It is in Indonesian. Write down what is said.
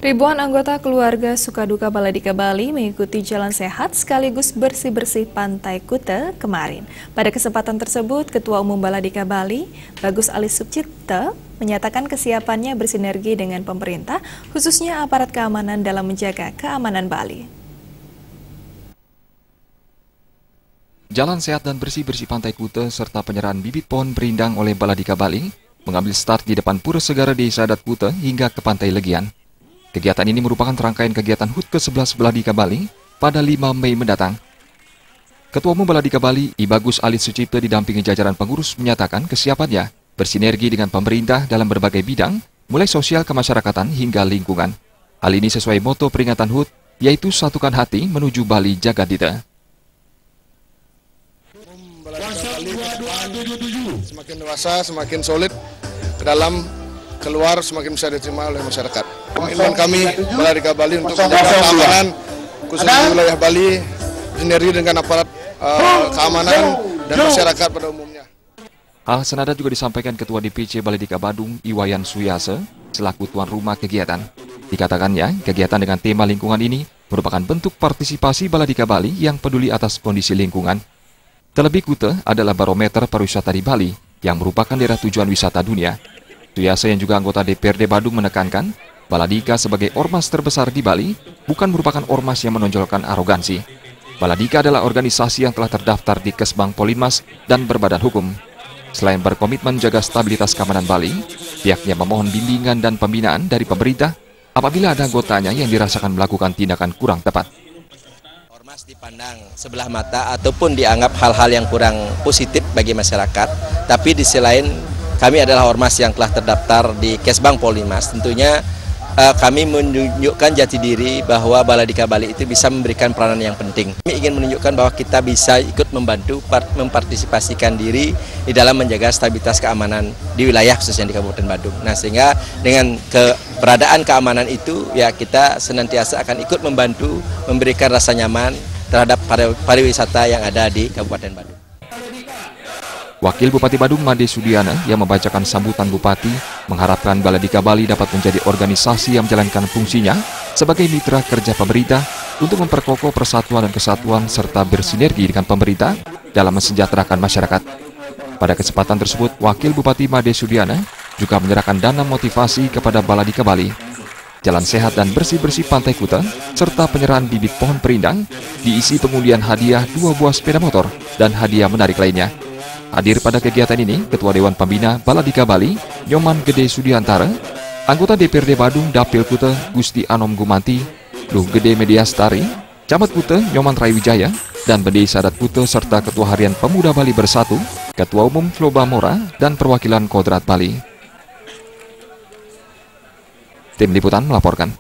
Ribuan anggota keluarga Sukaduka Baladika Bali mengikuti jalan sehat sekaligus bersih-bersih Pantai Kuta kemarin. Pada kesempatan tersebut, Ketua Umum Baladika Bali, Bagus Ali Subcipta, menyatakan kesiapannya bersinergi dengan pemerintah, khususnya aparat keamanan dalam menjaga keamanan Bali. Jalan sehat dan bersih-bersih Pantai Kuta serta penyerahan bibit pohon berindang oleh Baladika Bali mengambil start di depan Pura Segara Desa Adat Kuta hingga ke Pantai Legian. Kegiatan ini merupakan rangkaian kegiatan HUT ke-11 Baladika Bali pada 5 Mei mendatang. Ketua Umum Baladika Bali, I Bagus Ali Subcipta didampingi jajaran pengurus menyatakan kesiapannya bersinergi dengan pemerintah dalam berbagai bidang, mulai sosial kemasyarakatan hingga lingkungan. Hal ini sesuai moto peringatan HUT, yaitu satukan hati menuju Bali Jagadita. Semakin dewasa, semakin solid ke dalam, keluar semakin bisa diterima oleh masyarakat. Komitmen kami Baladika Bali untuk menjaga keamanan khususnya di wilayah Bali, sinergi dengan aparat keamanan dan masyarakat pada umumnya. Hal senada juga disampaikan Ketua DPC Baladika Badung, Iwayan Suyase, selaku tuan rumah kegiatan. Dikatakannya, kegiatan dengan tema lingkungan ini merupakan bentuk partisipasi Baladika Bali yang peduli atas kondisi lingkungan. Terlebih Kuta adalah barometer pariwisata di Bali yang merupakan daerah tujuan wisata dunia. Suyase yang juga anggota DPRD Badung menekankan, Baladika sebagai ormas terbesar di Bali bukan merupakan ormas yang menonjolkan arogansi. Baladika adalah organisasi yang telah terdaftar di Kesbang Polinmas dan berbadan hukum. Selain berkomitmen menjaga stabilitas keamanan Bali, pihaknya memohon bimbingan dan pembinaan dari pemerintah apabila ada anggotanya yang dirasakan melakukan tindakan kurang tepat. Ormas dipandang sebelah mata ataupun dianggap hal-hal yang kurang positif bagi masyarakat, tapi di sisi lain kami adalah ormas yang telah terdaftar di Kesbang Polinmas. Tentunya kami menunjukkan jati diri bahwa Baladika Bali itu bisa memberikan peranan yang penting. Kami ingin menunjukkan bahwa kita bisa ikut membantu, mempartisipasikan diri di dalam menjaga stabilitas keamanan di wilayah khususnya di Kabupaten Badung. Nah, sehingga dengan keberadaan keamanan itu, ya kita senantiasa akan ikut membantu, memberikan rasa nyaman terhadap pariwisata yang ada di Kabupaten Badung. Wakil Bupati Badung Made Sudiana yang membacakan sambutan Bupati mengharapkan Baladika Bali dapat menjadi organisasi yang menjalankan fungsinya sebagai mitra kerja pemerintah untuk memperkokoh persatuan dan kesatuan serta bersinergi dengan pemerintah dalam mensejahterakan masyarakat. Pada kesempatan tersebut, Wakil Bupati Made Sudiana juga menyerahkan dana motivasi kepada Baladika Bali. Jalan sehat dan bersih-bersih Pantai Kuta serta penyerahan bibit pohon perindang diisi pengundian hadiah 2 buah sepeda motor dan hadiah menarik lainnya. Hadir pada kegiatan ini, Ketua Dewan Pembina Baladika Bali, Nyoman Gede Sudiantara, anggota DPRD Badung Dapil Kuta Gusti Anom Gumanti, Luh Gede Mediastari, Camat Kuta Nyoman Raiwijaya, dan Bendei Sadat Kuta serta Ketua Harian Pemuda Bali Bersatu, Ketua Umum Floba Mora, dan perwakilan Kodrat Bali. Tim Liputan melaporkan.